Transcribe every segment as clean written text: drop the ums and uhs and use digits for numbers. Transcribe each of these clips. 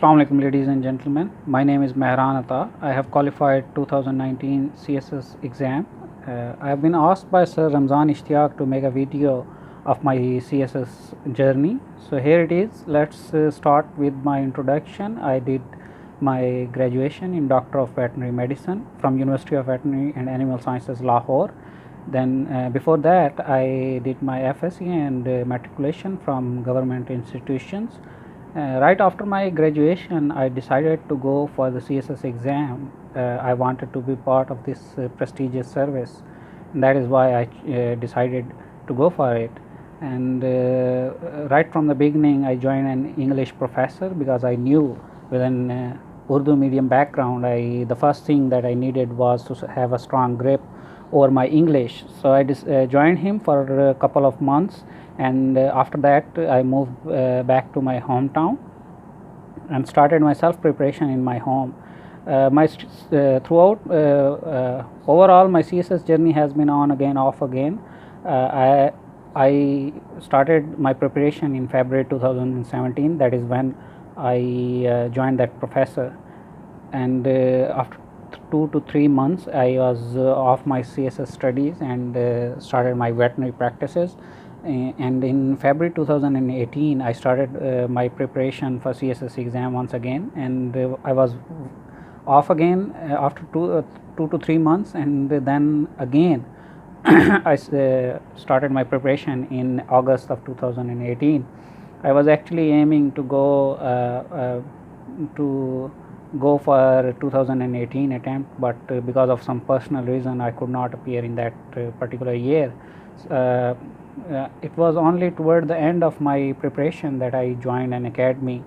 Assalamu alaikum, ladies and gentlemen. My name is Mehran Ata. I have qualified 2019 CSS exam. I have been asked by Sir Ramzan Ishtiaq to make a video of my CSS journey. So here it is. Let's start with my introduction. I did my graduation in Doctor of Veterinary Medicine from University of Veterinary and Animal Sciences, Lahore. Then before that, I did my FSc and matriculation from government institutions. Right after my graduation, I decided to go for the CSS exam. I wanted to be part of this prestigious service. And that is why I decided to go for it. And right from the beginning, I joined an English professor because I knew with an Urdu medium background, the first thing that I needed was to have a strong grip over my English. So I joined him for a couple of months, and after that I moved back to my hometown and started my self preparation in my home. Throughout overall my CSS journey has been on again, off again. I started my preparation in February 2017. That is when I joined that professor, and after 2 to 3 months I was off my CSS studies and started my veterinary practices. And in February 2018 I started my preparation for CSS exam once again, and I was off again after 2 to 3 months, and then again I started my preparation in August of 2018. I was actually aiming to go for 2018 attempt, but because of some personal reason I could not appear in that particular year. It was only toward the end of my preparation that I joined an academy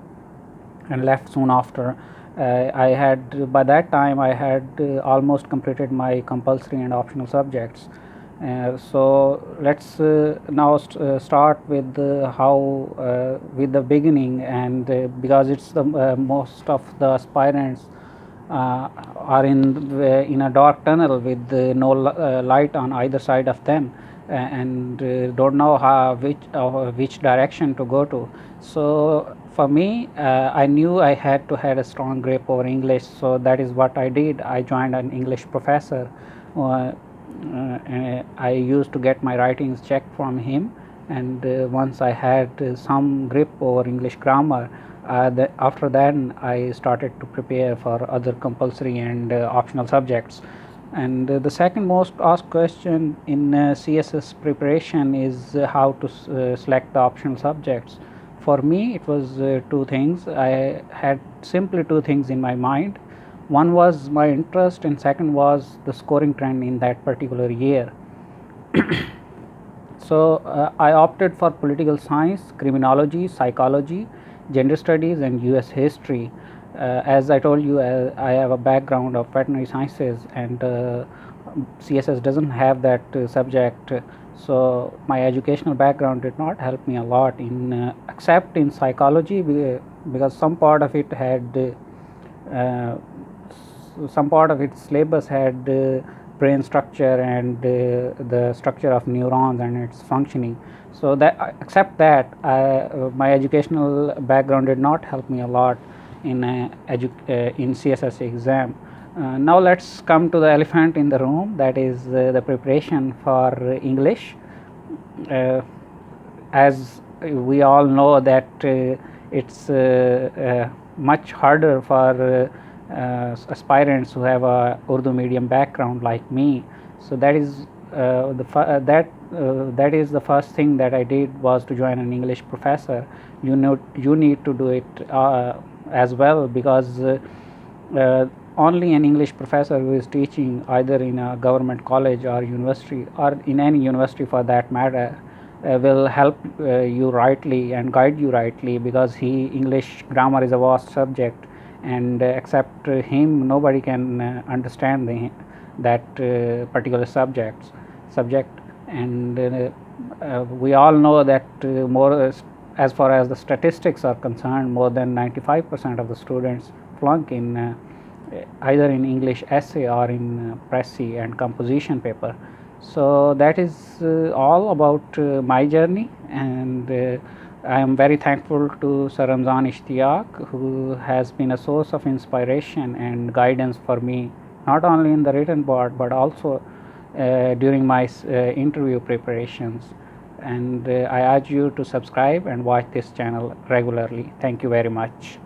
and left soon after. By that time I had almost completed my compulsory and optional subjects. So let's now start with with the beginning, and because it's the most of the aspirants are in a dark tunnel with no light on either side of them, and don't know which direction to go to. So for me, I knew I had to have a strong grip over English, so that is what I did. I joined an English professor. I used to get my writings checked from him, and once I had some grip over English grammar, after that I started to prepare for other compulsory and optional subjects. And the second most asked question in CSS preparation is how to select the optional subjects. For me, it was two things. I had simply two things in my mind. One was my interest, and second was the scoring trend in that particular year. So I opted for political science, criminology, psychology, gender studies, and US history. As I told you, I have a background of veterinary sciences, and CSS doesn't have that subject. So my educational background did not help me a lot in except in psychology, because some part of it had some part of its syllabus had brain structure and the structure of neurons and its functioning. So that, except that, my educational background did not help me a lot in CSS exam. Now let's come to the elephant in the room, that is the preparation for English. As we all know that it's much harder for aspirants who have a Urdu medium background like me. So that is that is the first thing that I did, was to join an English professor. You need to do it as well, because only an English professor who is teaching either in a government college or university, or in any university for that matter, will help you rightly and guide you rightly, because English grammar is a vast subject, and except him nobody can understand that particular subject. And we all know that more as far as the statistics are concerned, more than 95% of the students flunk in either in English essay or in Pressy and composition paper. So that is all about my journey, and I am very thankful to Sir Ramzan Ishtiyaq, who has been a source of inspiration and guidance for me, not only in the written part but also during my interview preparations. And I urge you to subscribe and watch this channel regularly. Thank you very much.